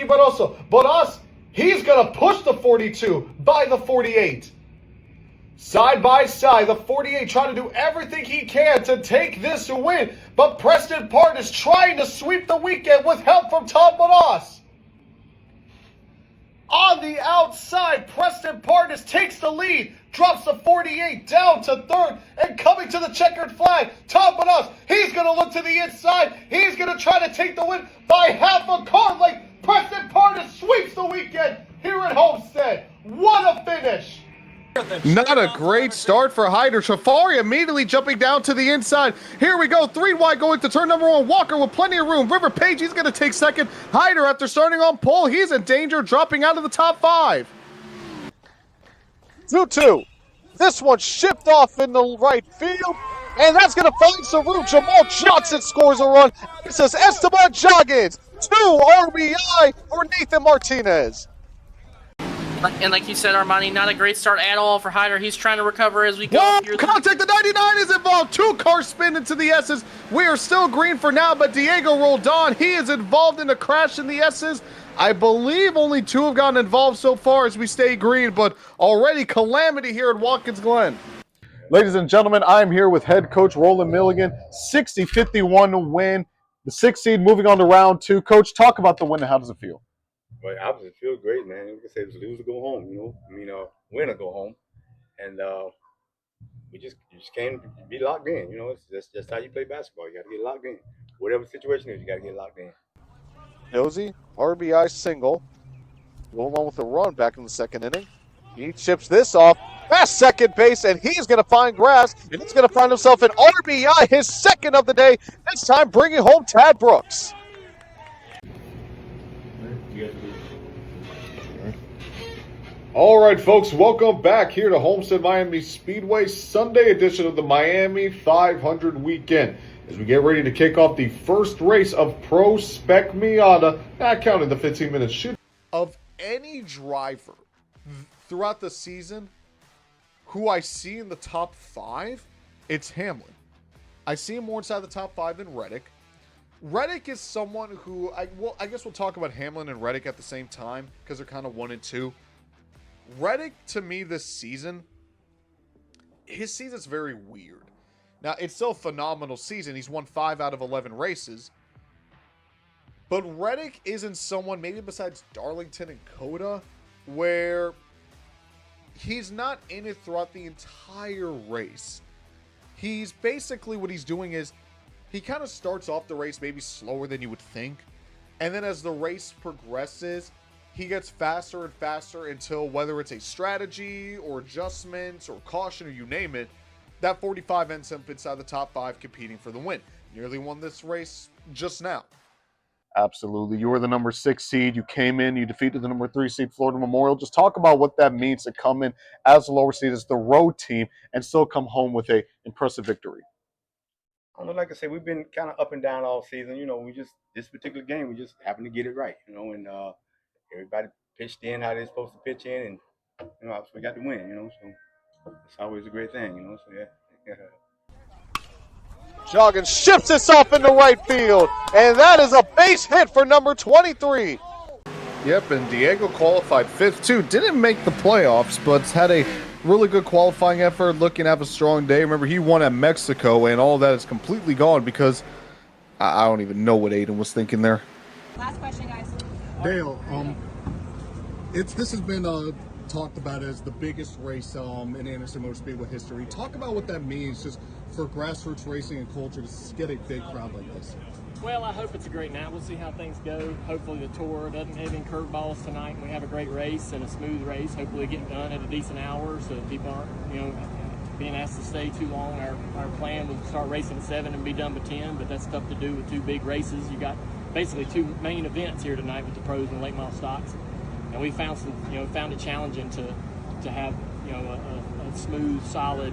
Barroso. But us, he's going to push the 42 by the 48. Side by side, the 48 trying to do everything he can to take this win. But Preston Part is trying to sweep the weekend with help from Tom Bonas. On the outside, Preston Partis takes the lead, drops the 48 down to third, and coming to the checkered flag, Tom Bonas, he's going to look to the inside. He's going to try to take the win by half a car length. Preston Partis sweeps the weekend here at Homestead. What a finish! Not a great start for Hyder. Trafari immediately jumping down to the inside. Here we go, 3 wide going to turn number 1. Walker with plenty of room. River Page, he's going to take second. Hyder, after starting on pole, he's in danger, dropping out of the top 5. 2-2. This one shipped off in the right field, and that's going to find some room. Jamal Johnson scores a run. This is Esteban Joggins. 2 RBI for Nathan Martinez. And like you said, Armani, not a great start at all for Hyder. He's trying to recover as we go. Whoa, contact, the 99 is involved. 2 cars spin into the S's. We are still green for now, but Diego rolled on. He is involved in a crash in the S's. I believe only 2 have gotten involved so far as we stay green, but already calamity here at Watkins Glen. Ladies and gentlemen, I'm here with head coach Roland Milligan. 60-51 win. The 6th seed moving on to round 2. Coach, talk about the win and how does it feel? But obviously, it feels great, man. You can say lose or go home, you know. I mean, win or go home, and you just can't be locked in. You know, it's just how you play basketball. You got to get locked in. Whatever the situation is, you got to get locked in. Nosey, RBI single. Going on with a run back in the 2nd inning. He chips this off past second base, and he's going to find grass, and he's going to find himself an RBI, his 2nd of the day. This time, bringing home Tad Brooks. All right, folks, welcome back here to Homestead Miami Speedway, Sunday edition of the Miami 500 weekend. As we get ready to kick off the first race of Pro Spec Miata, not counting the 15-minute shoot. Of any driver throughout the season who I see in the top 5, it's Hamlin. I see him more inside the top 5 than Reddick. Reddick is someone who, I guess we'll talk about Hamlin and Reddick at the same time because they're kind of 1 and 2. Reddick, to me, this season, his season's very weird. Now, it's still a phenomenal season. He's won 5 out of 11 races. But Reddick isn't someone, maybe besides Darlington and Coda, where he's not in it throughout the entire race. He's basically, what he's doing is, he kind of starts off the race maybe slower than you would think. And then as the race progresses, he gets faster and faster until, whether it's a strategy or adjustments or caution or you name it, that 45 ends up inside the top 5 competing for the win. Nearly won this race just now. Absolutely. You were the number 6 seed. You came in, you defeated the number 3 seed Florida Memorial. Just talk about what that means to come in as the lower seed, as the road team, and still come home with a impressive victory. I don't know, like I said, we've been kind of up and down all season. You know, this particular game, we just happened to get it right, you know, and everybody pitched in how they're supposed to pitch in, and, you know, we got to win, you know, so it's always a great thing, you know, so yeah. Joggins shifts this off into right field, and that is a base hit for number 23. Yep, and Diego qualified 5th too. Didn't make the playoffs, but had a really good qualifying effort, looking to have a strong day. Remember, he won at Mexico, and all that is completely gone because I don't even know what Aiden was thinking there. Last question, guys. Dale, this has been talked about as the biggest race in Anderson Motor Speedway history. Talk about what that means just for grassroots racing and culture to get a big crowd like this. Well, I hope it's a great night. We'll see how things go. Hopefully the tour doesn't have any curveballs tonight and we have a great race and a smooth race. Hopefully get done at a decent hour so that people aren't, you know, being asked to stay too long. Our plan was to start racing at 7 and be done by 10, but that's tough to do with 2 big races. You got basically 2 main events here tonight with the pros and late model stocks. And we found found it challenging to have, you know, a smooth, solid,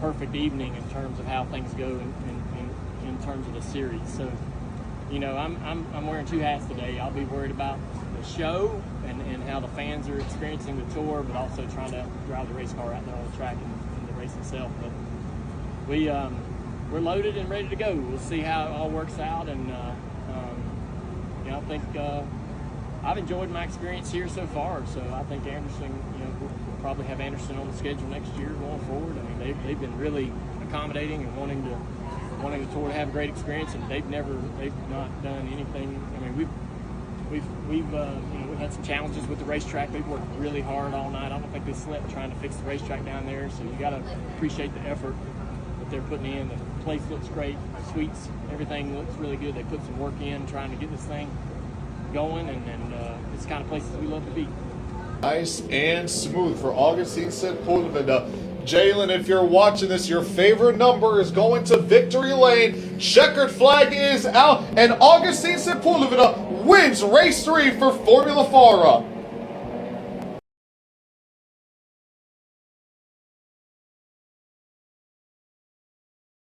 perfect evening in terms of how things go in terms of the series. So, you know, I'm wearing 2 hats today. I'll be worried about the show and how the fans are experiencing the tour, but also trying to drive the race car out there on the track and the race itself. But we're loaded and ready to go. We'll see how it all works out, and you know, I've enjoyed my experience here so far. So I think Anderson, we'll probably have Anderson on the schedule next year going forward. I mean, they've been really accommodating and wanting the tour to have a great experience, and they've not done anything. I mean, we've had some challenges with the racetrack. They've worked really hard all night. I don't think they slept trying to fix the racetrack down there. So you got to appreciate the effort that they're putting in. The place looks great. The suites, everything looks really good. They put some work in trying to get this thing going, and it's the kind of places we love to be. Nice and smooth for Augustine Sepulveda. Jalen, if you're watching this, your favorite number is going to victory lane. Checkered flag is out, and Augustine Sepulveda wins race 3 for Formula Fara.